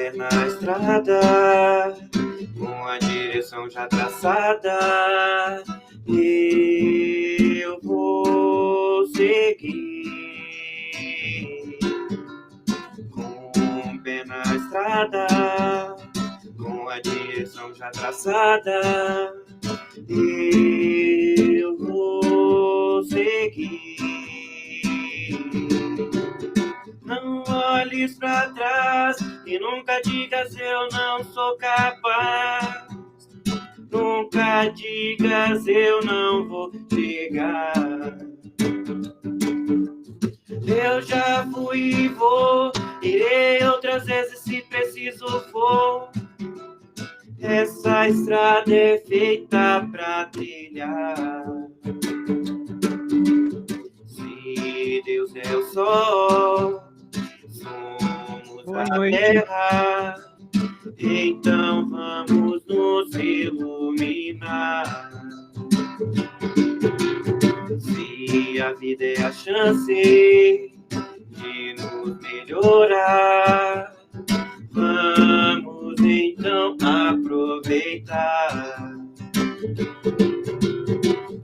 pé na estrada, com a direção já traçada, eu vou seguir. Com o pé na estrada, com a direção já traçada, eu vou seguir. Não olhes pra trás e nunca digas eu não sou capaz. Nunca digas eu não vou chegar. Eu já fui e vou, irei outras vezes se preciso for. Essa estrada é feita pra trilhar. Se Deus é o sol, somos a terra, então vamos nos iluminar. Se a vida é a chance de nos melhorar, vamos então aproveitar.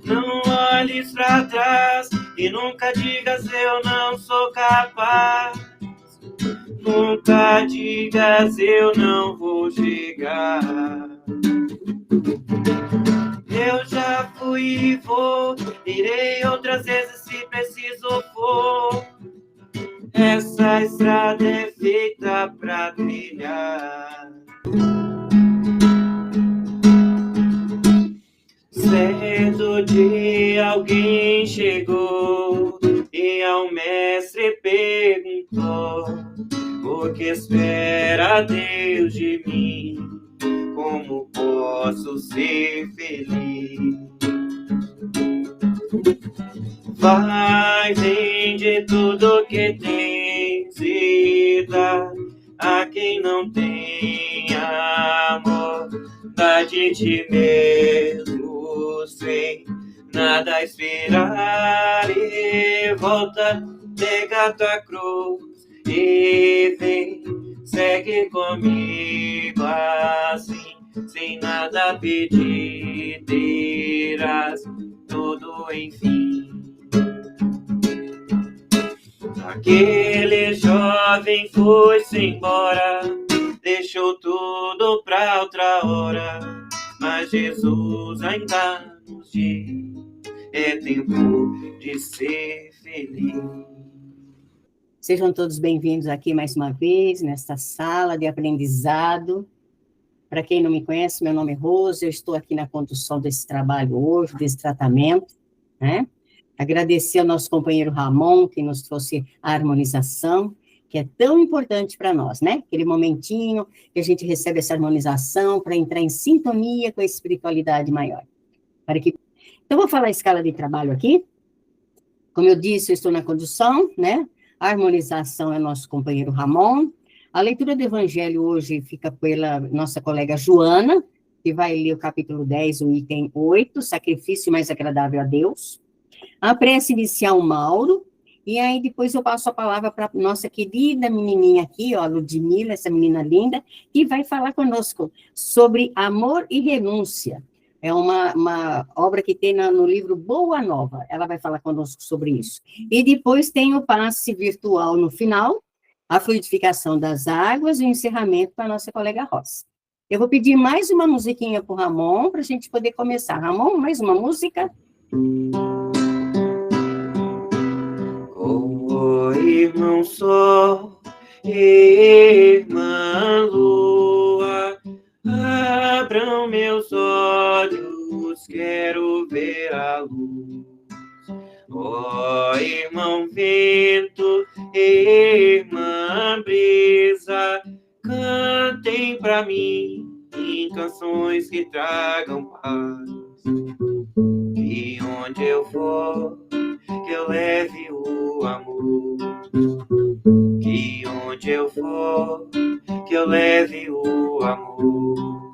Não olhes pra trás e nunca digas eu não sou capaz. Nunca digas eu não vou chegar. Eu já fui e vou, irei outras vezes se preciso for. Essa estrada é feita pra trilhar. Certo dia alguém chegou e ao mestre perguntou: o que espera Deus de mim? Como posso ser feliz? Vai, vende tudo que tens e dá a quem não tem amor. Dá de ti mesmo sem nada esperar e volta, pega tua cruz e vem, segue comigo assim, sem nada pedir, terás tudo enfim. Aquele jovem foi-se embora, deixou tudo pra outra hora, mas Jesus ainda nos diz: é tempo de ser feliz. Sejam todos bem-vindos aqui mais uma vez, nesta sala de aprendizado. Para quem não me conhece, meu nome é Rose, eu estou aqui na condução desse trabalho hoje, desse tratamento, né? Agradecer ao nosso companheiro Ramon, que nos trouxe a harmonização, que é tão importante para nós, né? Aquele momentinho que a gente recebe essa harmonização para entrar em sintonia com a espiritualidade maior. Então, vou falar a escala de trabalho aqui. Como eu disse, eu estou na condução, né? A harmonização é nosso companheiro Ramon. A leitura do Evangelho hoje fica pela nossa colega Joana, que vai ler o capítulo 10, o item 8, sacrifício mais agradável a Deus. A prece inicial, Mauro, e aí depois eu passo a palavra para nossa querida menininha aqui, ó, Ludmila, essa menina linda, que vai falar conosco sobre amor e renúncia. É uma obra que tem no livro Boa Nova, ela vai falar conosco sobre isso. E depois tem o passe virtual no final, a fluidificação das águas e o encerramento para a nossa colega Rosa. Eu vou pedir mais uma musiquinha para o Ramon, para a gente poder começar. Ramon, mais uma música? Oh, irmão sol, irmã lua, abram meus olhos, quero ver a luz. Oh, irmão vento, irmã brisa, cantem pra mim em canções que tragam paz. Que onde eu for, que eu leve o amor. Que onde eu for, que eu leve o amor.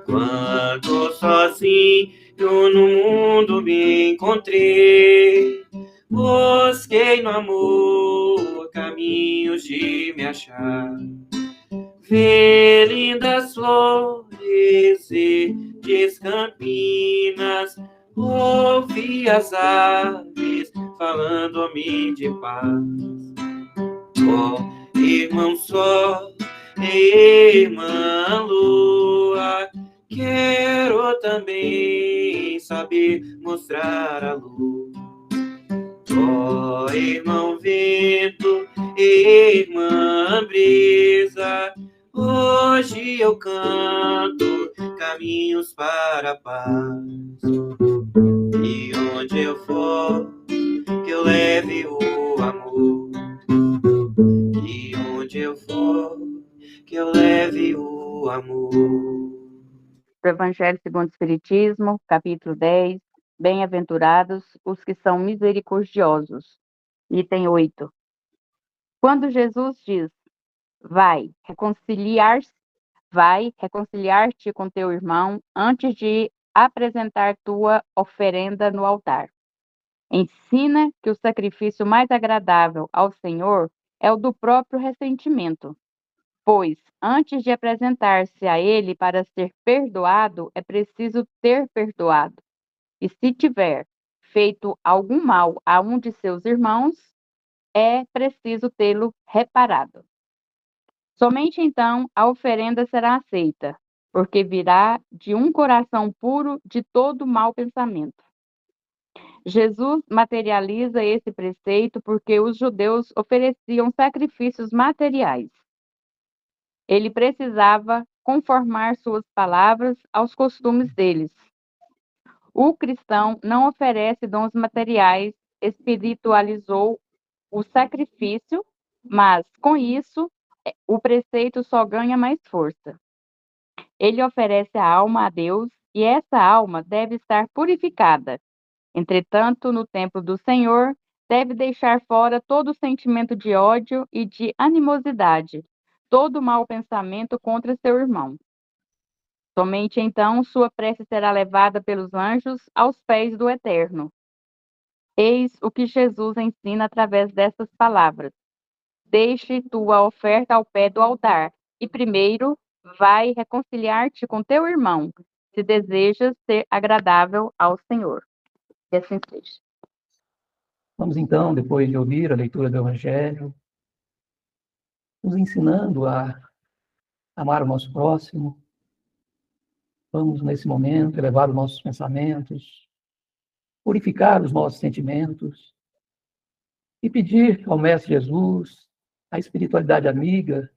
Quando sozinho no mundo me encontrei, busquei no amor caminhos de me achar. Vê lindas flores e campinas, ouvi as aves falando-me de paz. Ó, irmão sol e irmã lua, quero também saber mostrar a luz. Ó, irmão vento e irmã brisa, hoje eu canto caminhos para a paz. E onde eu for, que eu leve o amor. E onde eu for, que eu leve o amor. Do Evangelho segundo o Espiritismo, capítulo 10, Bem-aventurados os que são misericordiosos. Item 8. Quando Jesus diz, vai reconciliar-te com teu irmão antes de apresentar tua oferenda no altar. Ensina que o sacrifício mais agradável ao Senhor é o do próprio ressentimento, pois, antes de apresentar-se a Ele para ser perdoado, é preciso ter perdoado. E se tiver feito algum mal a um de seus irmãos, é preciso tê-lo reparado. Somente então a oferenda será aceita, porque virá de um coração puro de todo mau pensamento. Jesus materializa esse preceito porque os judeus ofereciam sacrifícios materiais. Ele precisava conformar suas palavras aos costumes deles. O cristão não oferece dons materiais, espiritualizou o sacrifício, mas, com isso, o preceito só ganha mais força. Ele oferece a alma a Deus e essa alma deve estar purificada. Entretanto, no templo do Senhor, deve deixar fora todo sentimento de ódio e de animosidade, todo mau pensamento contra seu irmão. Somente então sua prece será levada pelos anjos aos pés do Eterno. Eis o que Jesus ensina através dessas palavras. Deixe tua oferta ao pé do altar e primeiro vai reconciliar-te com teu irmão, se desejas ser agradável ao Senhor. E assim seja. Vamos então, depois de ouvir a leitura do Evangelho, nos ensinando a amar o nosso próximo. Vamos, nesse momento, elevar os nossos pensamentos, purificar os nossos sentimentos e pedir ao Mestre Jesus, a espiritualidade amiga,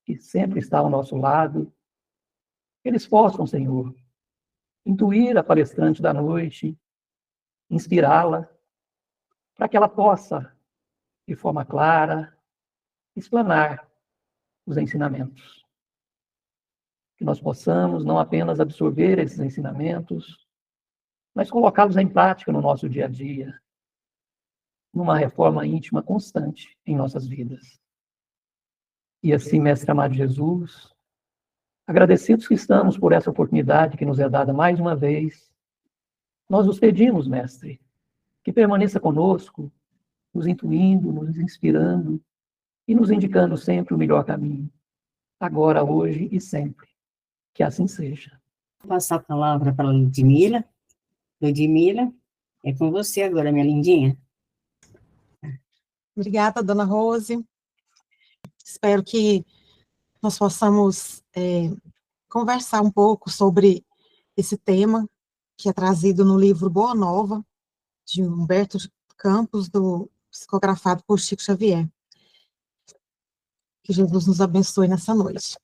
que sempre está ao nosso lado, que eles possam, Senhor, intuir a palestrante da noite, inspirá-la, para que ela possa, de forma clara, explanar os ensinamentos. Que nós possamos não apenas absorver esses ensinamentos, mas colocá-los em prática no nosso dia a dia, numa reforma íntima constante em nossas vidas. E assim, Mestre amado Jesus, agradecidos que estamos por essa oportunidade que nos é dada mais uma vez, nós nos pedimos, Mestre, que permaneça conosco, nos intuindo, nos inspirando e nos indicando sempre o melhor caminho, agora, hoje e sempre. Que assim seja. Vou passar a palavra para a Ludmila. Ludmila, é com você agora, minha lindinha. Obrigada, dona Rose. Espero que nós possamos conversar um pouco sobre esse tema que é trazido no livro Boa Nova, de Humberto Campos, psicografado por Chico Xavier. Que Jesus nos abençoe nessa noite.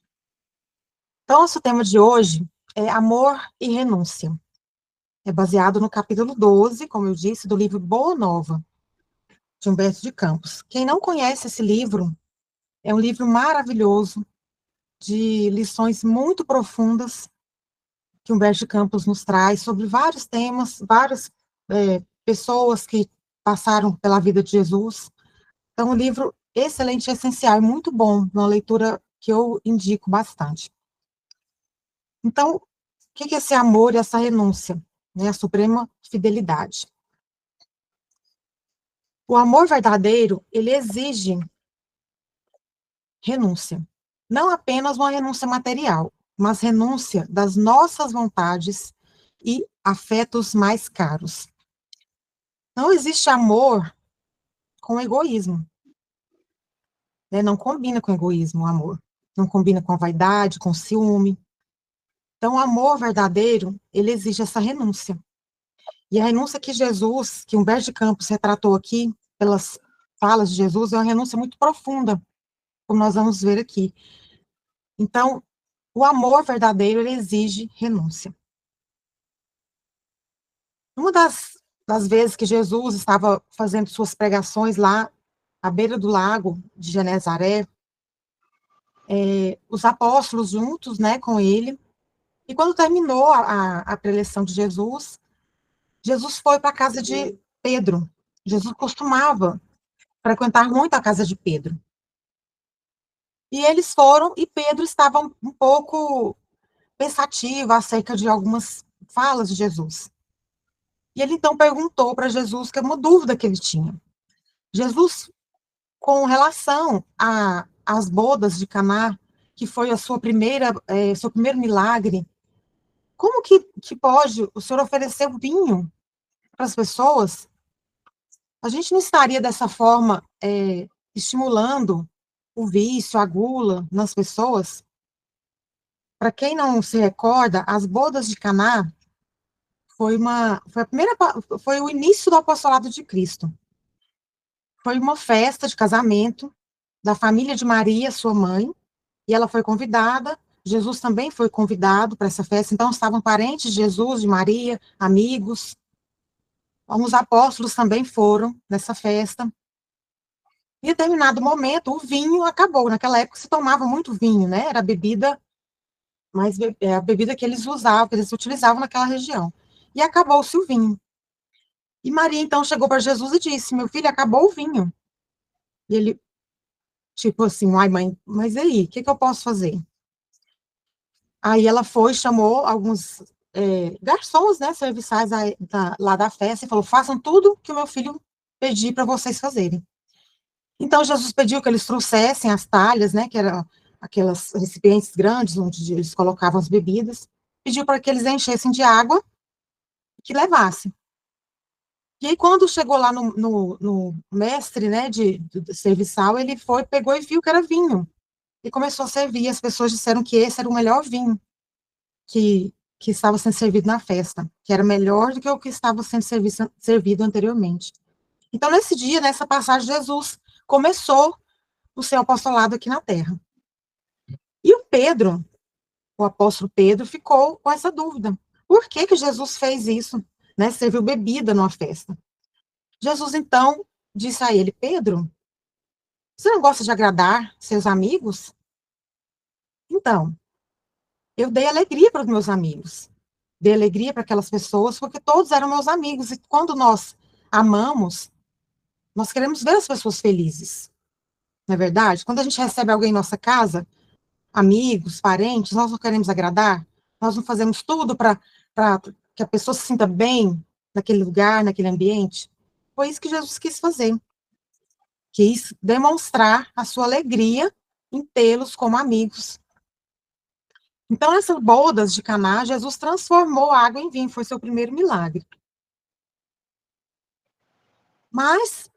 Então, nosso tema de hoje é amor e renúncia. É baseado no capítulo 12, como eu disse, do livro Boa Nova, de Humberto de Campos. Quem não conhece esse livro, é um livro maravilhoso, de lições muito profundas, que Humberto de Campos nos traz sobre vários temas, várias pessoas que passaram pela vida de Jesus. Então, um livro excelente, essencial, muito bom, uma leitura que eu indico bastante. Então, o que é esse amor e essa renúncia? A suprema fidelidade. O amor verdadeiro, ele exige renúncia. não apenas uma renúncia material, mas renúncia das nossas vontades e afetos mais caros. Não existe amor com egoísmo, né? Não combina com egoísmo o amor, não combina com a vaidade, com o ciúme. Então, o amor verdadeiro, ele exige essa renúncia. E a renúncia que Jesus, que Humberto de Campos retratou aqui, pelas falas de Jesus, é uma renúncia muito profunda, como nós vamos ver aqui. Então, o amor verdadeiro, ele exige renúncia. Uma das vezes que Jesus estava fazendo suas pregações lá, à beira do lago de Genezaré, os apóstolos juntos, né, com ele, e quando terminou a preleção de Jesus, Jesus foi para a casa de Pedro. Jesus costumava frequentar muito a casa de Pedro. E eles foram, e Pedro estava um pouco pensativo acerca de algumas falas de Jesus. E ele então perguntou para Jesus, que é uma dúvida que ele tinha. Jesus, com relação às bodas de Caná, que foi a sua seu primeiro milagre, como que pode o senhor oferecer vinho para as pessoas? A gente não estaria dessa forma estimulando o vício, a gula nas pessoas? Para quem não se recorda, as bodas de Caná foi o início do apostolado de Cristo. Foi uma festa de casamento da família de Maria, sua mãe, e ela foi convidada. Jesus também foi convidado para essa festa, então estavam parentes de Jesus, de Maria, amigos. Alguns apóstolos também foram nessa festa. Em determinado momento, o vinho acabou. Naquela época se tomava muito vinho, né? Era a bebida, a bebida que eles usavam, que eles utilizavam naquela região. E acabou-se o vinho. E Maria então chegou para Jesus e disse: "Meu filho, acabou o vinho." E ele, tipo assim, "Ai, mãe, mas e aí, o que eu posso fazer?" Aí ela foi, chamou alguns garçons, né, serviçais lá da festa, e falou: "Façam tudo que o meu filho pedir para vocês fazerem." Então, Jesus pediu que eles trouxessem as talhas, né, que eram aquelas recipientes grandes, onde eles colocavam as bebidas, pediu para que eles enchessem de água e que levassem. E aí, quando chegou lá no mestre, né, do serviçal, ele foi, pegou e viu que era vinho, e começou a servir. As pessoas disseram que esse era o melhor vinho que estava sendo servido na festa, que era melhor do que o que estava sendo servido anteriormente. Então, nesse dia, nessa passagem, Jesus começou o seu apostolado aqui na Terra. E o apóstolo Pedro, ficou com essa dúvida. Por que Jesus fez isso, né? Serviu bebida numa festa. Jesus, então, disse a ele: "Pedro, você não gosta de agradar seus amigos? Então, eu dei alegria para os meus amigos. Dei alegria para aquelas pessoas, porque todos eram meus amigos. E quando nós amamos, nós queremos ver as pessoas felizes. Não é verdade? Quando a gente recebe alguém em nossa casa, amigos, parentes, nós não queremos agradar, nós não fazemos tudo para que a pessoa se sinta bem naquele lugar, naquele ambiente. Foi isso que Jesus quis fazer. Quis demonstrar a sua alegria em tê-los como amigos. Então, nessas bodas de Caná, Jesus transformou a água em vinho, foi seu primeiro milagre. Mas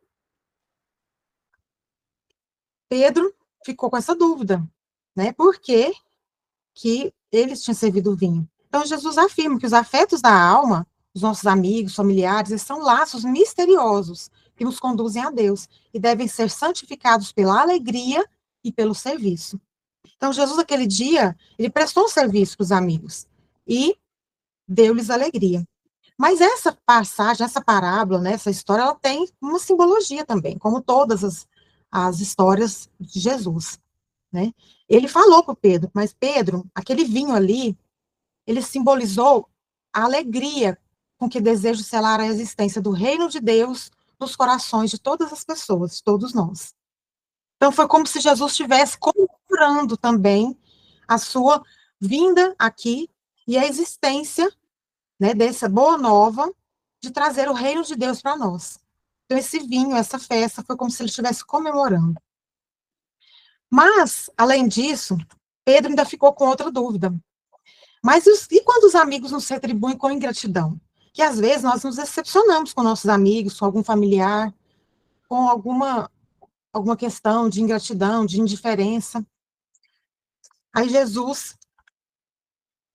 Pedro ficou com essa dúvida, né? Por que eles tinham servido o vinho? Então, Jesus afirma que os afetos da alma, os nossos amigos, familiares, eles são laços misteriosos que nos conduzem a Deus e devem ser santificados pela alegria e pelo serviço. Então, Jesus, naquele dia, ele prestou um serviço para os amigos e deu-lhes alegria. Mas essa passagem, essa parábola, né, essa história, ela tem uma simbologia também, como todas as histórias de Jesus, né? Ele falou para Pedro, mas Pedro, aquele vinho ali, ele simbolizou a alegria com que desejo selar a existência do reino de Deus nos corações de todas as pessoas, de todos nós. Então, foi como se Jesus estivesse comemorando também a sua vinda aqui e a existência, né, dessa boa nova de trazer o reino de Deus para nós. Então, esse vinho, essa festa, foi como se ele estivesse comemorando. Mas, além disso, Pedro ainda ficou com outra dúvida. Mas e quando os amigos nos retribuem com ingratidão? Que às vezes nós nos decepcionamos com nossos amigos, com algum familiar, com alguma questão de ingratidão, de indiferença. Aí Jesus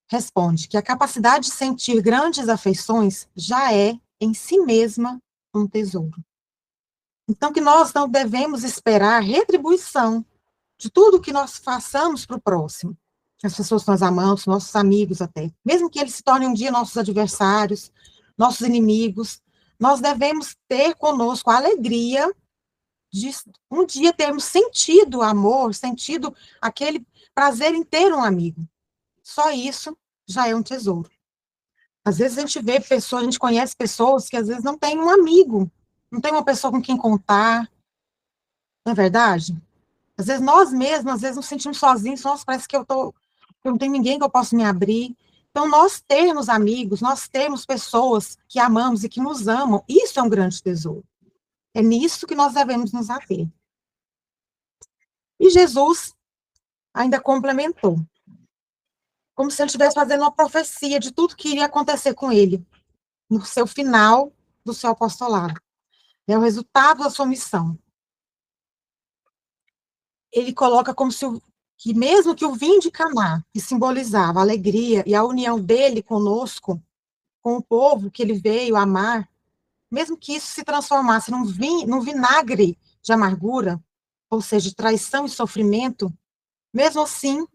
responde que a capacidade de sentir grandes afeições já é, em si mesma, um tesouro. Então, que nós não devemos esperar retribuição de tudo que nós façamos para o próximo. As pessoas que nós amamos, nossos amigos até. Mesmo que eles se tornem um dia nossos adversários, nossos inimigos, nós devemos ter conosco a alegria de um dia termos sentido amor, sentido aquele prazer em ter um amigo. Só isso já é um tesouro. Às vezes a gente vê pessoas, a gente conhece pessoas que às vezes não tem um amigo, não tem uma pessoa com quem contar, não é verdade? Às vezes nós mesmos, às vezes nos sentimos sozinhos, nossa, parece que eu não tenho ninguém que eu possa me abrir. Então, nós termos amigos, nós termos pessoas que amamos e que nos amam, isso é um grande tesouro. É nisso que nós devemos nos ater. E Jesus ainda complementou, como se ele estivesse fazendo uma profecia de tudo que iria acontecer com ele, no seu final do seu apostolado. É o resultado da sua missão. Ele coloca como se que mesmo que o vinho de Caná, que simbolizava a alegria e a união dele conosco, com o povo que ele veio amar, mesmo que isso se transformasse num vinagre de amargura, ou seja, de traição e sofrimento, mesmo assim,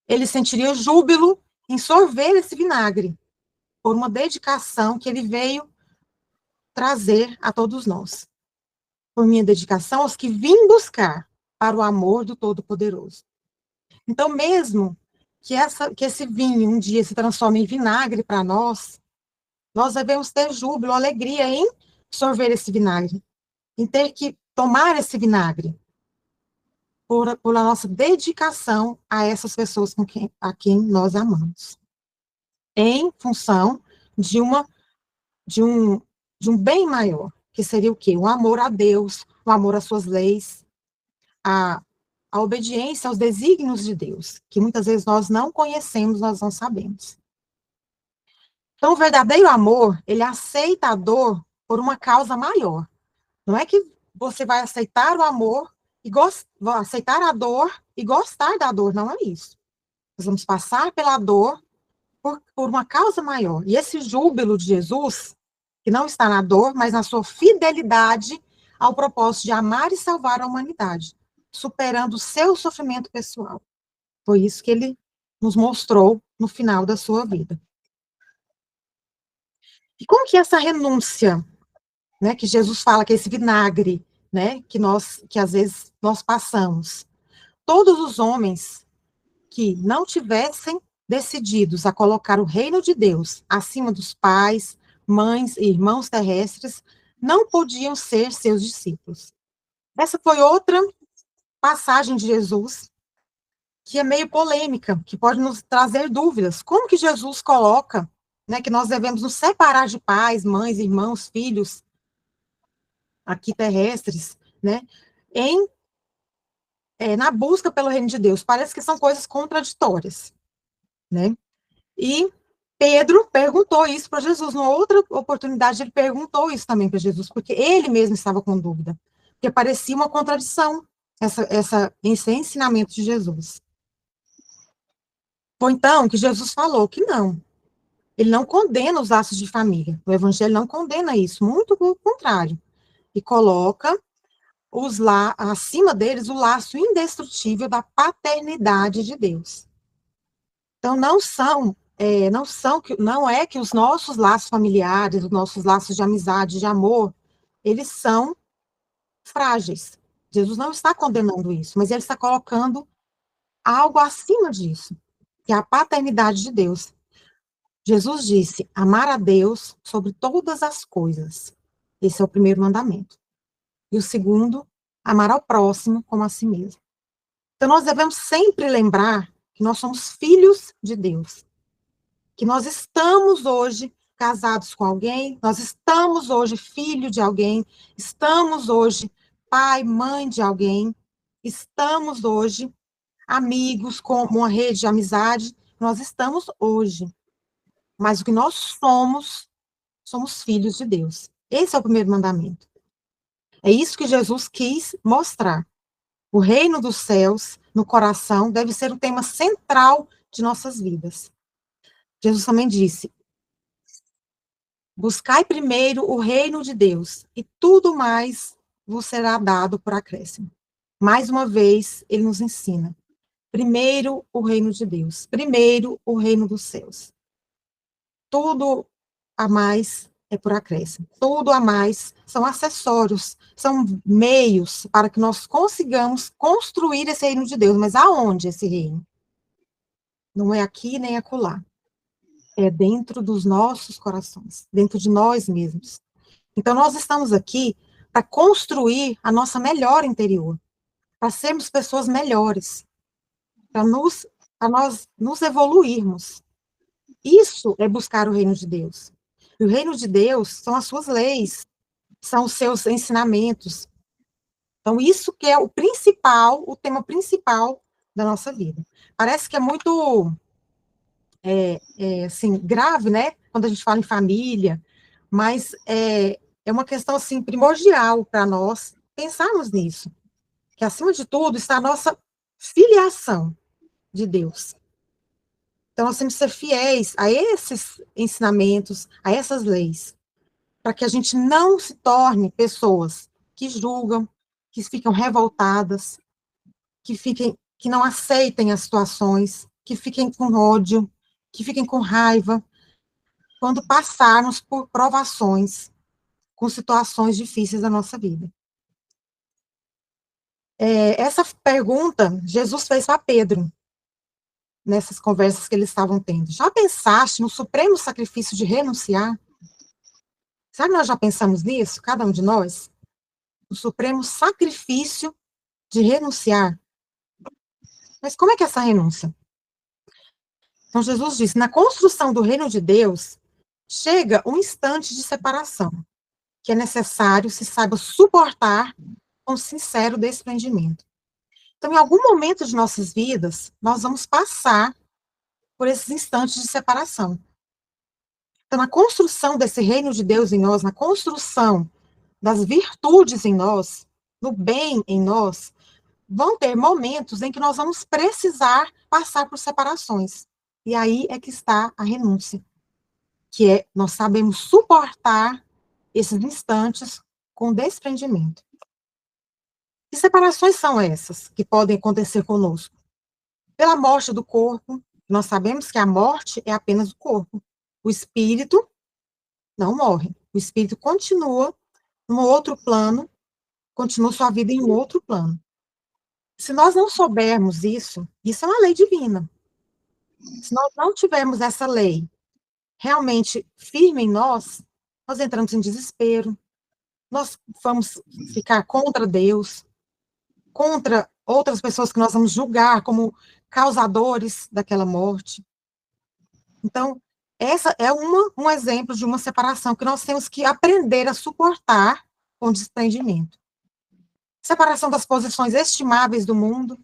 ele sentiria júbilo em sorver esse vinagre, por uma dedicação que ele veio trazer a todos nós. Por minha dedicação aos que vim buscar para o amor do Todo-Poderoso. Então, mesmo que esse vinho um dia se transforme em vinagre para nós devemos ter júbilo, alegria em sorver esse vinagre, em ter que tomar esse vinagre, por a nossa dedicação a essas pessoas a quem nós amamos, em função de um bem maior, que seria o quê? O amor a Deus, o amor às suas leis, a obediência aos desígnios de Deus, que muitas vezes nós não conhecemos, nós não sabemos. Então, o verdadeiro amor, ele aceita a dor por uma causa maior. Não é que você vai aceitar o amor, aceitar a dor e gostar da dor, não é isso. Nós vamos passar pela dor por uma causa maior. E esse júbilo de Jesus, que não está na dor, mas na sua fidelidade ao propósito de amar e salvar a humanidade, superando o seu sofrimento pessoal. Foi isso que ele nos mostrou no final da sua vida. E como que essa renúncia, né, que Jesus fala, que é esse vinagre, né, que às vezes nós passamos, todos os homens que não tivessem decididos a colocar o reino de Deus acima dos pais, mães e irmãos terrestres, não podiam ser seus discípulos. Essa foi outra passagem de Jesus que é meio polêmica, que pode nos trazer dúvidas. Como que Jesus coloca, né, que nós devemos nos separar de pais, mães, irmãos, filhos, aqui terrestres, né, na busca pelo reino de Deus? Parece que são coisas contraditórias, né? E Pedro perguntou isso para Jesus, numa outra oportunidade ele perguntou isso também para Jesus, porque ele mesmo estava com dúvida, porque parecia uma contradição esse ensinamento de Jesus. Foi então que Jesus falou que não, ele não condena os laços de família, o evangelho não condena isso, muito pelo contrário, e coloca acima deles o laço indestrutível da paternidade de Deus. Então, não é que os nossos laços familiares, os nossos laços de amizade, de amor, eles são frágeis. Jesus não está condenando isso, mas ele está colocando algo acima disso, que é a paternidade de Deus. Jesus disse, amar a Deus sobre todas as coisas. Esse é o primeiro mandamento. E o segundo, amar ao próximo como a si mesmo. Então, nós devemos sempre lembrar que nós somos filhos de Deus. Que nós estamos hoje casados com alguém, nós estamos hoje filho de alguém, estamos hoje pai, mãe de alguém, estamos hoje, amigos, com uma rede de amizade, nós estamos hoje. Mas o que nós somos filhos de Deus. Esse é o primeiro mandamento. É isso que Jesus quis mostrar. O reino dos céus no coração deve ser o tema central de nossas vidas. Jesus também disse: buscai primeiro o reino de Deus, e tudo mais vos será dado por acréscimo. Mais uma vez, ele nos ensina. Primeiro o reino de Deus. Primeiro o reino dos céus. Tudo a mais é por acréscimo. Tudo a mais são acessórios, são meios para que nós consigamos construir esse reino de Deus. Mas aonde esse reino? Não é aqui nem acolá. É dentro dos nossos corações, dentro de nós mesmos. Então, nós estamos aqui para construir a nossa melhor interior, para sermos pessoas melhores, para nós nos evoluirmos. Isso é buscar o reino de Deus. E o reino de Deus são as suas leis, são os seus ensinamentos. Então, isso que é o principal, o tema principal da nossa vida. Parece que é muito assim, grave, né? Quando a gente fala em família, mas é uma questão assim, primordial para nós pensarmos nisso. Que, acima de tudo, está a nossa filiação de Deus. Então, nós temos que ser fiéis a esses ensinamentos, a essas leis, para que a gente não se torne pessoas que julgam, que ficam revoltadas, que não aceitem as situações, que fiquem com ódio, que fiquem com raiva, quando passarmos por provações, com situações difíceis da nossa vida. Essa pergunta Jesus fez para Pedro, nessas conversas que eles estavam tendo. Já pensaste no supremo sacrifício de renunciar? Será que nós já pensamos nisso, cada um de nós? O supremo sacrifício de renunciar. Mas como é que é essa renúncia? Então, Jesus disse, na construção do reino de Deus, chega um instante de separação, que é necessário se saiba suportar com sincero desprendimento. Então, em algum momento de nossas vidas, nós vamos passar por esses instantes de separação. Então, na construção desse reino de Deus em nós, na construção das virtudes em nós, do bem em nós, vão ter momentos em que nós vamos precisar passar por separações. E aí é que está a renúncia, que é nós sabemos suportar esses instantes com desprendimento. Que separações são essas que podem acontecer conosco? Pela morte do corpo, nós sabemos que a morte é apenas o corpo. O espírito não morre. O espírito continua num outro plano, continua sua vida em um outro plano. Se nós não soubermos isso é uma lei divina. Se nós não tivermos essa lei realmente firme em nós entramos em desespero, nós vamos ficar contra Deus, contra outras pessoas que nós vamos julgar como causadores daquela morte. Então, essa é um exemplo de uma separação que nós temos que aprender a suportar com desprendimento. Separação das posições estimáveis do mundo,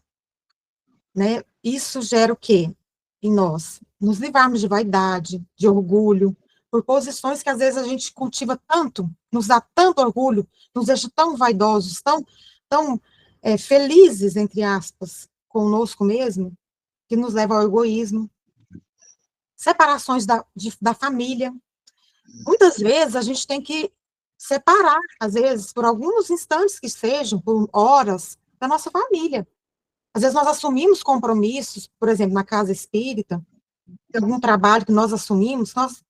né? Isso gera o quê em nós? Nos livrarmos de vaidade, de orgulho, por posições que às vezes a gente cultiva tanto, nos dá tanto orgulho, nos deixa tão vaidosos, tão felizes, entre aspas, conosco mesmo, que nos leva ao egoísmo. Separações da família. Muitas vezes a gente tem que separar, às vezes, por alguns instantes que sejam, por horas, da nossa família. Às vezes nós assumimos compromissos, por exemplo, na casa espírita, algum trabalho que nós assumimos, nós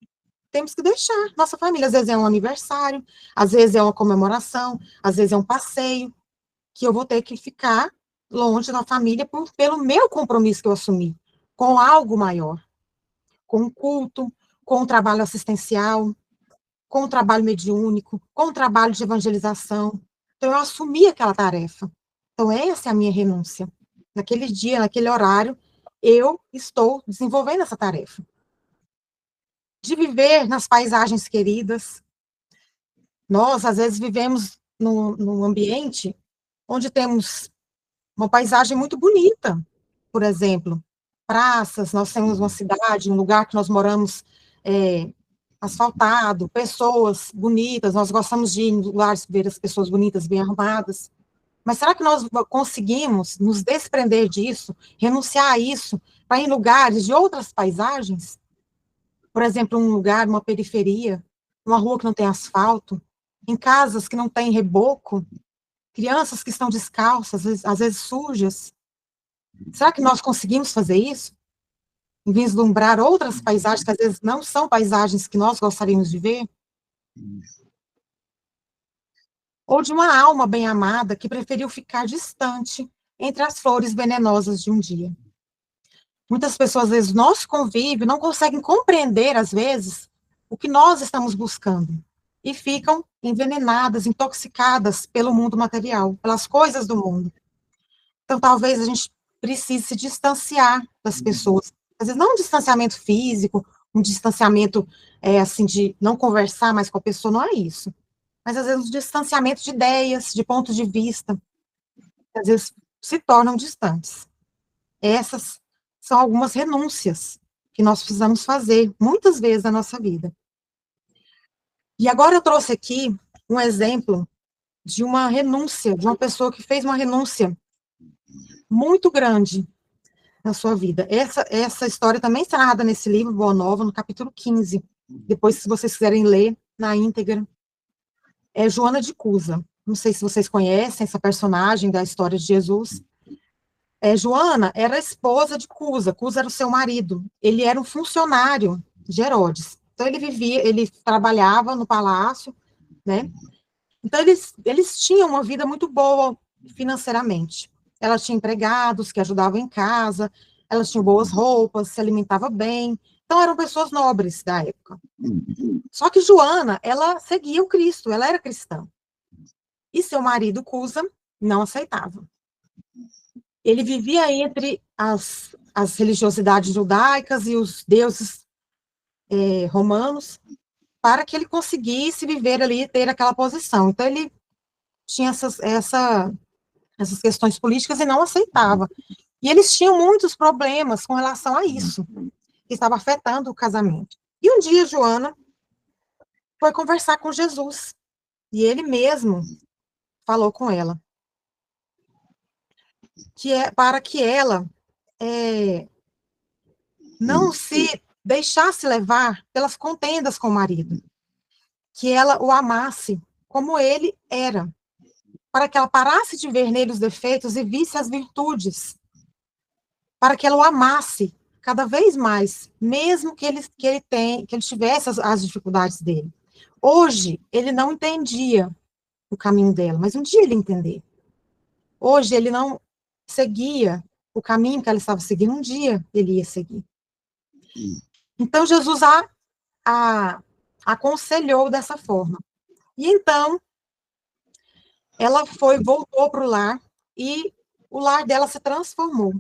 temos que deixar nossa família. Às vezes é um aniversário, às vezes é uma comemoração, às vezes é um passeio, que eu vou ter que ficar longe da família pelo meu compromisso que eu assumi, com algo maior, com um culto, com um trabalho assistencial, com um trabalho mediúnico, com um trabalho de evangelização. Então, eu assumi aquela tarefa. Então, essa é a minha renúncia. Naquele dia, naquele horário, eu estou desenvolvendo essa tarefa. De viver nas paisagens queridas. Nós, às vezes, vivemos num ambiente onde temos uma paisagem muito bonita, por exemplo, praças, nós temos uma cidade, um lugar que nós moramos asfaltado, pessoas bonitas, nós gostamos de ir em lugares ver as pessoas bonitas, bem arrumadas, mas será que nós conseguimos nos desprender disso, renunciar a isso, para ir em lugares de outras paisagens? Por exemplo, um lugar, uma periferia, uma rua que não tem asfalto, em casas que não tem reboco, crianças que estão descalças, às vezes sujas. Será que nós conseguimos fazer isso? Em vislumbrar outras paisagens que às vezes não são paisagens que nós gostaríamos de ver? Ou de uma alma bem amada que preferiu ficar distante entre as flores venenosas de um dia. Muitas pessoas, às vezes, nosso convívio não conseguem compreender, às vezes, o que nós estamos buscando e ficam envenenadas, intoxicadas pelo mundo material, pelas coisas do mundo. Então, talvez a gente precise se distanciar das pessoas. Às vezes, não um distanciamento físico, um distanciamento, assim, de não conversar mais com a pessoa, não é isso. Mas, às vezes, um distanciamento de ideias, de pontos de vista, que, às vezes, se tornam distantes. Essas são algumas renúncias que nós precisamos fazer, muitas vezes, na nossa vida. E agora eu trouxe aqui um exemplo de uma renúncia, de uma pessoa que fez uma renúncia muito grande na sua vida. Essa história também está narrada nesse livro, Boa Nova, no capítulo 15. Depois, se vocês quiserem ler na íntegra. É Joana de Cusa. Não sei se vocês conhecem essa personagem da história de Jesus. Joana era a esposa de Cusa. Cusa era o seu marido. Ele era um funcionário de Herodes. Então, ele trabalhava no palácio, né? Então, eles tinham uma vida muito boa financeiramente. Ela tinha empregados que ajudavam em casa, elas tinham boas roupas, se alimentava bem. Então, eram pessoas nobres da época. Só que Joana, ela seguia o Cristo, ela era cristã. E seu marido, Cusa, não aceitava. Ele vivia entre as religiosidades judaicas e os deuses romanos, para que ele conseguisse viver ali e ter aquela posição. Então, ele tinha essas questões políticas e não aceitava. E eles tinham muitos problemas com relação a isso, que estava afetando o casamento. E um dia, Joana foi conversar com Jesus, e ele mesmo falou com ela, para que ela não se deixasse levar pelas contendas com o marido, que ela o amasse como ele era, para que ela parasse de ver nele os defeitos e visse as virtudes, para que ela o amasse cada vez mais, mesmo que ele tivesse as dificuldades dele. Hoje, ele não entendia o caminho dela, mas um dia ele entender. Hoje, ele não seguia o caminho que ela estava seguindo, um dia ele ia seguir. Então, Jesus a aconselhou dessa forma. E então, ela voltou para o lar, e o lar dela se transformou,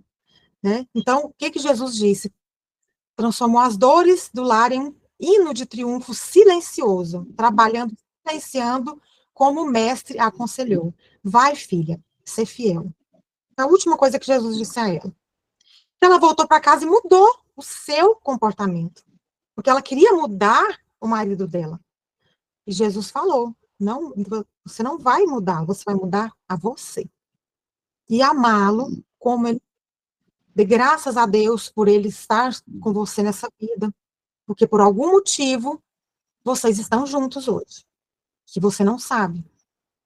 né? Então, o que Jesus disse? Transformou as dores do lar em um hino de triunfo silencioso, trabalhando, silenciando, como o mestre a aconselhou. Vai, filha, ser fiel. A última coisa que Jesus disse a ela. Então, ela voltou para casa e mudou o seu comportamento, porque ela queria mudar o marido dela. E Jesus falou, não, você não vai mudar, você vai mudar a você. E amá-lo como ele. Dê graças a Deus por ele estar com você nessa vida, porque por algum motivo vocês estão juntos hoje, que você não sabe,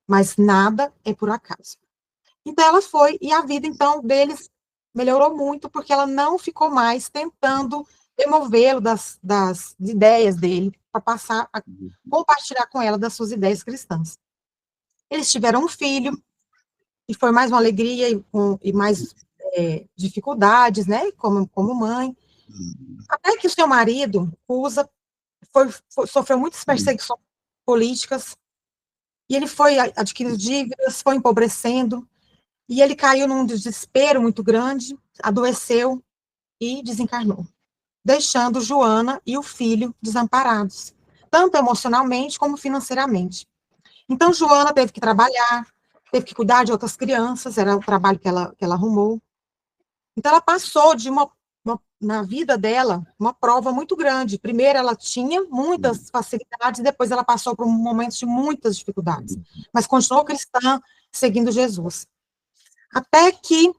mas nada é por acaso. Então ela foi, e a vida então deles melhorou muito, porque ela não ficou mais tentando removê-lo das ideias dele, para passar a compartilhar com ela das suas ideias cristãs. Eles tiveram um filho, e foi mais uma alegria e mais dificuldades, né, como mãe, até que o seu marido, Cusa, sofreu muitas perseguições políticas, e ele foi adquirindo dívidas, foi empobrecendo, e ele caiu num desespero muito grande, adoeceu e desencarnou, deixando Joana e o filho desamparados, tanto emocionalmente como financeiramente. Então, Joana teve que trabalhar, teve que cuidar de outras crianças, era o trabalho que ela arrumou. Então, ela passou na vida dela, uma prova muito grande. Primeiro, ela tinha muitas facilidades, depois ela passou por momentos de muitas dificuldades, mas continuou cristã, seguindo Jesus. Até que,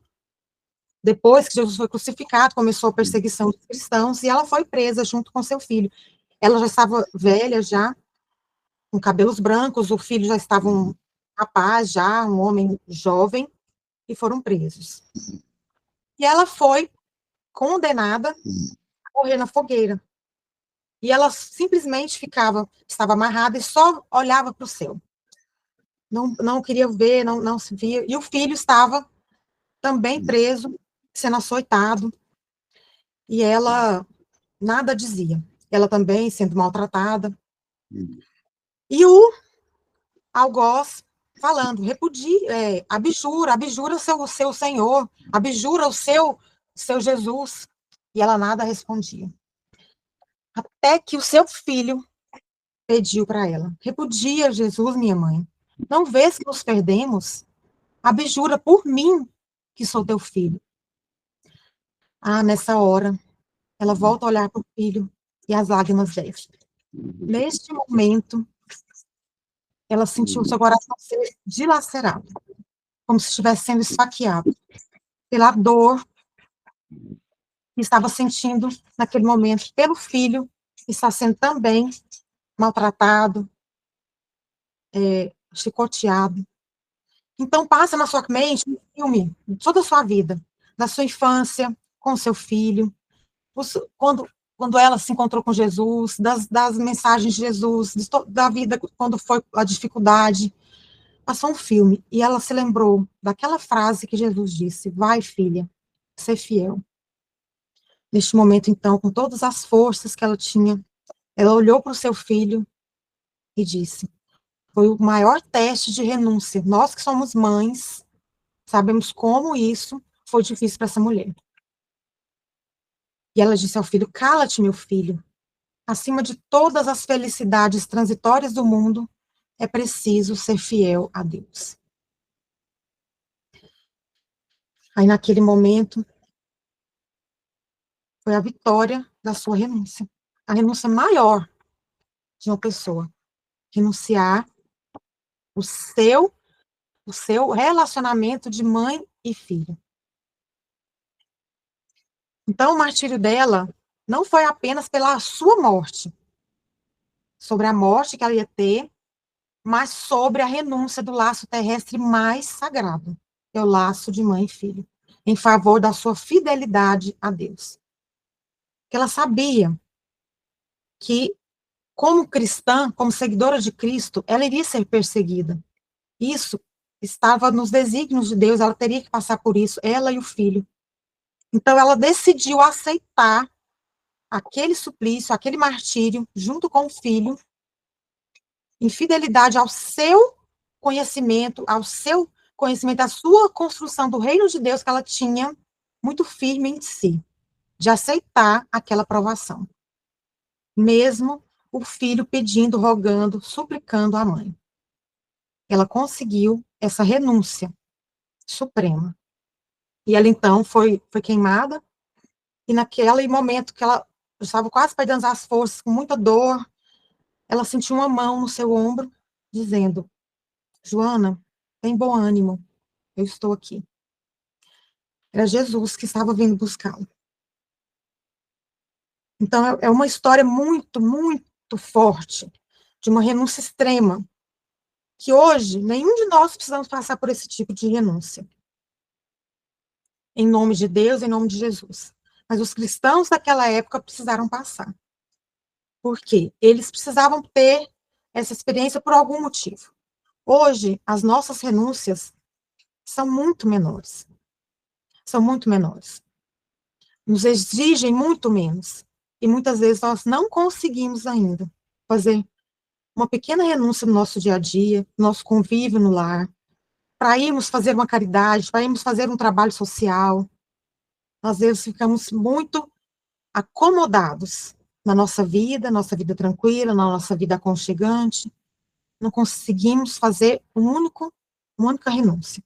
depois que Jesus foi crucificado, começou a perseguição dos cristãos, e ela foi presa junto com seu filho. Ela já estava velha, já, com cabelos brancos, o filho já estava um rapaz, já, um homem jovem, e foram presos. E ela foi condenada a morrer na fogueira. E ela simplesmente estava amarrada e só olhava para o céu. Não queria ver, não se via. E o filho estava também preso, sendo açoitado, e ela nada dizia. Ela também sendo maltratada. E o algoz falando, abjura o seu Senhor, abjura o seu Jesus. E ela nada respondia. Até que o seu filho pediu para ela, repudia Jesus, minha mãe. Não vês que nos perdemos? Abjura por mim, que sou teu filho. Ah, nessa hora, ela volta a olhar para o filho e as lágrimas descem. Neste momento, ela sentiu o seu coração ser dilacerado, como se estivesse sendo esfaqueado pela dor que estava sentindo naquele momento pelo filho, que está sendo também maltratado, chicoteado. Então, passa na sua mente um filme de toda a sua vida, da sua infância, com seu filho, quando ela se encontrou com Jesus, das mensagens de Jesus, da vida, quando foi a dificuldade. Passou um filme, e ela se lembrou daquela frase que Jesus disse: vai, filha, ser fiel. Neste momento, então, com todas as forças que ela tinha, ela olhou para o seu filho e disse: foi o maior teste de renúncia. Nós que somos mães, sabemos como isso foi difícil para essa mulher. E ela disse ao filho: cala-te, meu filho. Acima de todas as felicidades transitórias do mundo, é preciso ser fiel a Deus. Aí, naquele momento, foi a vitória da sua renúncia. A renúncia maior de uma pessoa. Renunciar o seu relacionamento de mãe e filho. Então, o martírio dela não foi apenas pela sua morte, sobre a morte que ela ia ter, mas sobre a renúncia do laço terrestre mais sagrado, que é o laço de mãe e filho, em favor da sua fidelidade a Deus. Porque ela sabia que, como cristã, como seguidora de Cristo, ela iria ser perseguida. Isso estava nos desígnios de Deus, ela teria que passar por isso, ela e o filho. Então, ela decidiu aceitar aquele suplício, aquele martírio, junto com o filho, em fidelidade ao seu conhecimento, à sua construção do reino de Deus que ela tinha muito firme em si, de aceitar aquela provação. Mesmo o filho pedindo, rogando, suplicando à mãe. Ela conseguiu essa renúncia suprema. E ela, então, foi queimada, e naquele momento que ela estava quase perdendo as forças, com muita dor, ela sentiu uma mão no seu ombro, dizendo: Joana, tem bom ânimo, eu estou aqui. Era Jesus que estava vindo buscá-la. Então, é uma história muito, muito forte, de uma renúncia extrema, que hoje, nenhum de nós precisamos passar por esse tipo de renúncia. Em nome de Deus, em nome de Jesus. Mas os cristãos daquela época precisaram passar. Por quê? Eles precisavam ter essa experiência por algum motivo. Hoje, as nossas renúncias são muito menores. São muito menores. Nos exigem muito menos. E muitas vezes nós não conseguimos ainda fazer uma pequena renúncia no nosso dia a dia, no nosso convívio no lar, para irmos fazer uma caridade, para irmos fazer um trabalho social. Às vezes ficamos muito acomodados na nossa vida tranquila, na nossa vida aconchegante. Não conseguimos fazer um único uma única renúncia.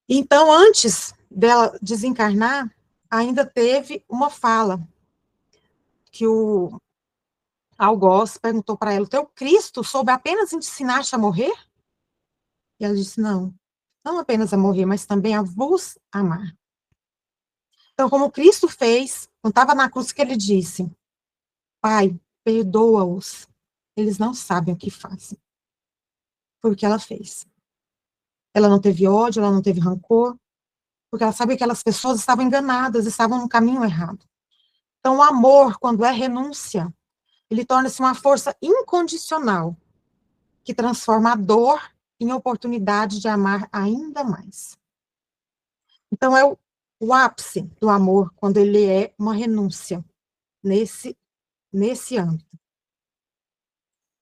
Então, antes dela desencarnar, ainda teve uma fala, que o algoz perguntou para ela: o teu Cristo soube apenas ensinar-te a morrer? E ela disse: não, não apenas a morrer, mas também a vos amar. Então, como Cristo fez, quando estava na cruz, que ele disse: Pai, perdoa-os, eles não sabem o que fazem. Foi o que ela fez. Ela não teve ódio, ela não teve rancor, porque ela sabe que aquelas pessoas estavam enganadas, estavam no caminho errado. Então, o amor, quando é renúncia, ele torna-se uma força incondicional, que transforma a dor em oportunidade de amar ainda mais. Então, é o ápice do amor, quando ele é uma renúncia, nesse âmbito.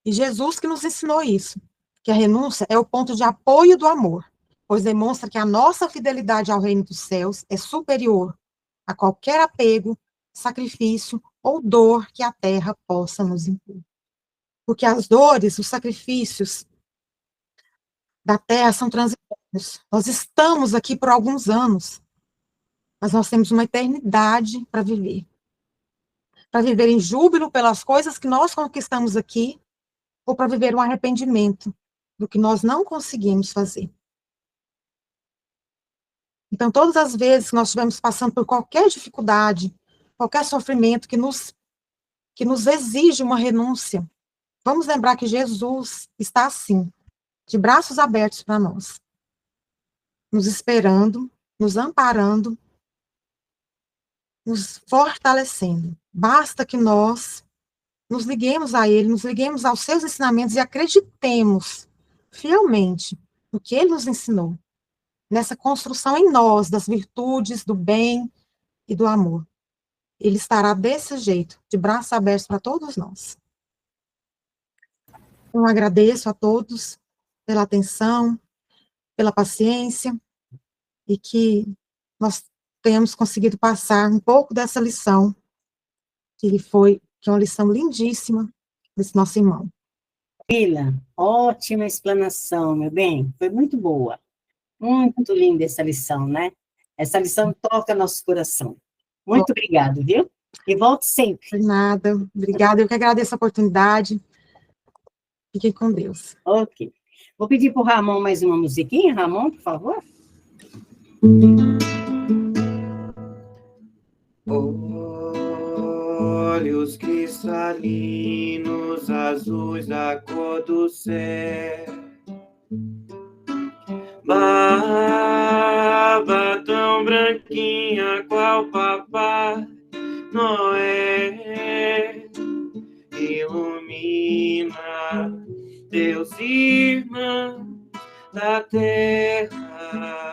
E Jesus que nos ensinou isso, que a renúncia é o ponto de apoio do amor, pois demonstra que a nossa fidelidade ao reino dos céus é superior a qualquer apego, sacrifício ou dor que a terra possa nos impor. Porque as dores, os sacrifícios da terra são transitórios. Nós estamos aqui por alguns anos, mas nós temos uma eternidade para viver. Para viver em júbilo pelas coisas que nós conquistamos aqui, ou para viver um arrependimento do que nós não conseguimos fazer. Então, todas as vezes que nós estivermos passando por qualquer dificuldade, qualquer sofrimento que nos exige uma renúncia, vamos lembrar que Jesus está assim, de braços abertos para nós, nos esperando, nos amparando, nos fortalecendo. Basta que nós nos liguemos a Ele, nos liguemos aos seus ensinamentos e acreditemos fielmente no que Ele nos ensinou, nessa construção em nós das virtudes, do bem e do amor. Ele estará desse jeito, de braços abertos para todos nós. Então, agradeço a todos pela atenção, pela paciência, e que nós tenhamos conseguido passar um pouco dessa lição, que é uma lição lindíssima desse nosso irmão. Lila, ótima explanação, meu bem, foi muito boa. Muito linda essa lição, né? Essa lição toca nosso coração. Muito obrigado, viu? E volte sempre. De nada, obrigada, eu que agradeço a oportunidade. Fiquem com Deus. Ok. Vou pedir para o Ramon mais uma musiquinha. Ramon, por favor. Olhos cristalinos, azuis da cor do céu, barba tão branquinha qual Papai Noé, ilumina teus irmãos da terra,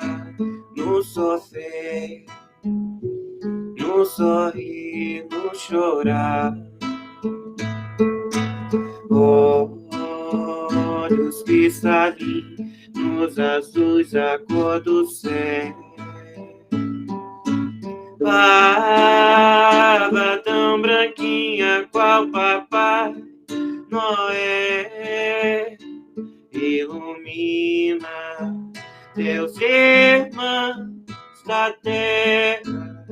no sofrer, no sorrir, no chorar. Olhos cristalinos, azuis a cor do céu, barba tão branquinha qual Papai Noé, ilumina teus irmãos da terra,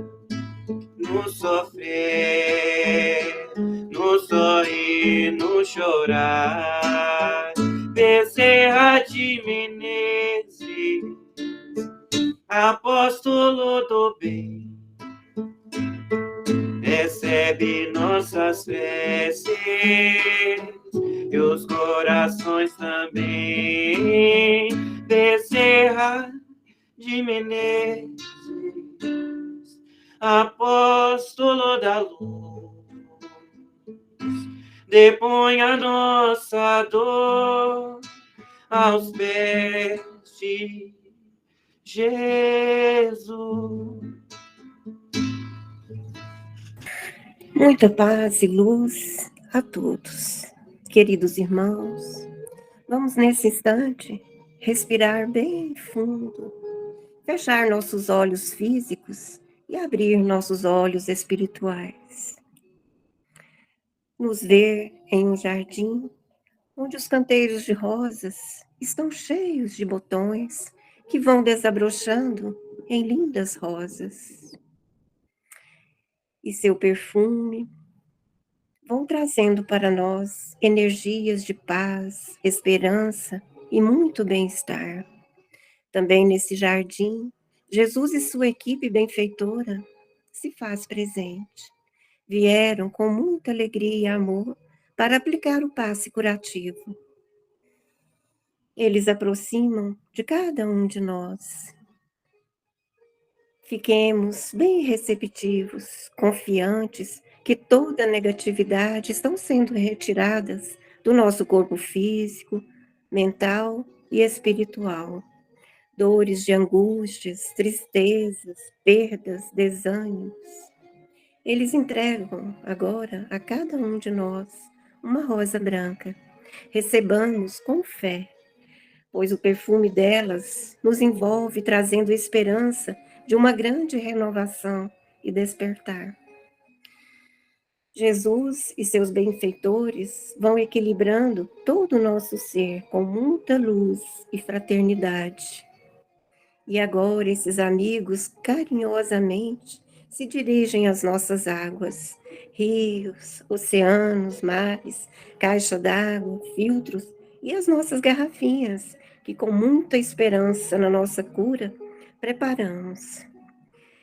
no sofrer, no sorrir, no chorar. Bezerra de Menezes, apóstolo do bem, recebe nossas preces e os corações também. Bezerra de Menezes, apóstolo da luz, depõe a nossa dor aos pés de Jesus. Muita paz e luz a todos, queridos irmãos. Vamos nesse instante respirar bem fundo, fechar nossos olhos físicos e abrir nossos olhos espirituais. Nos ver em um jardim onde os canteiros de rosas estão cheios de botões que vão desabrochando em lindas rosas. E seu perfume vão trazendo para nós energias de paz, esperança e muito bem-estar. Também nesse jardim, Jesus e sua equipe benfeitora se faz presente. Vieram com muita alegria e amor para aplicar o passe curativo. Eles aproximam de cada um de nós. Fiquemos bem receptivos, confiantes que toda negatividade estão sendo retiradas do nosso corpo físico, mental e espiritual. Dores de angústias, tristezas, perdas, desânimos. Eles entregam agora a cada um de nós uma rosa branca. Recebamos com fé, pois o perfume delas nos envolve, trazendo esperança de uma grande renovação e despertar. Jesus e seus benfeitores vão equilibrando todo o nosso ser com muita luz e fraternidade. E agora esses amigos carinhosamente se dirigem às nossas águas, rios, oceanos, mares, caixa d'água, filtros e as nossas garrafinhas, que com muita esperança na nossa cura, preparamos.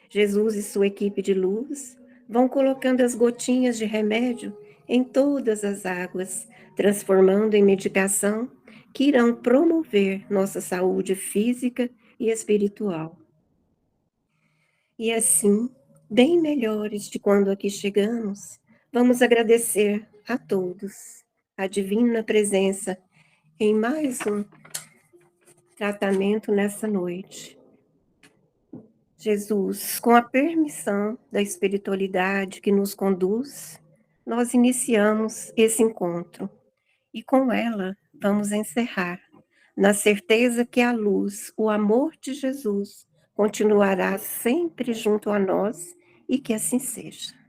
Jesus e sua equipe de luz vão colocando as gotinhas de remédio em todas as águas, transformando em medicação que irão promover nossa saúde física e espiritual. E assim, bem melhores de quando aqui chegamos, vamos agradecer a todos a divina presença em mais um tratamento nessa noite. Jesus, com a permissão da espiritualidade que nos conduz, nós iniciamos esse encontro e com ela vamos encerrar, na certeza que a luz, o amor de Jesus, continuará sempre junto a nós e que assim seja.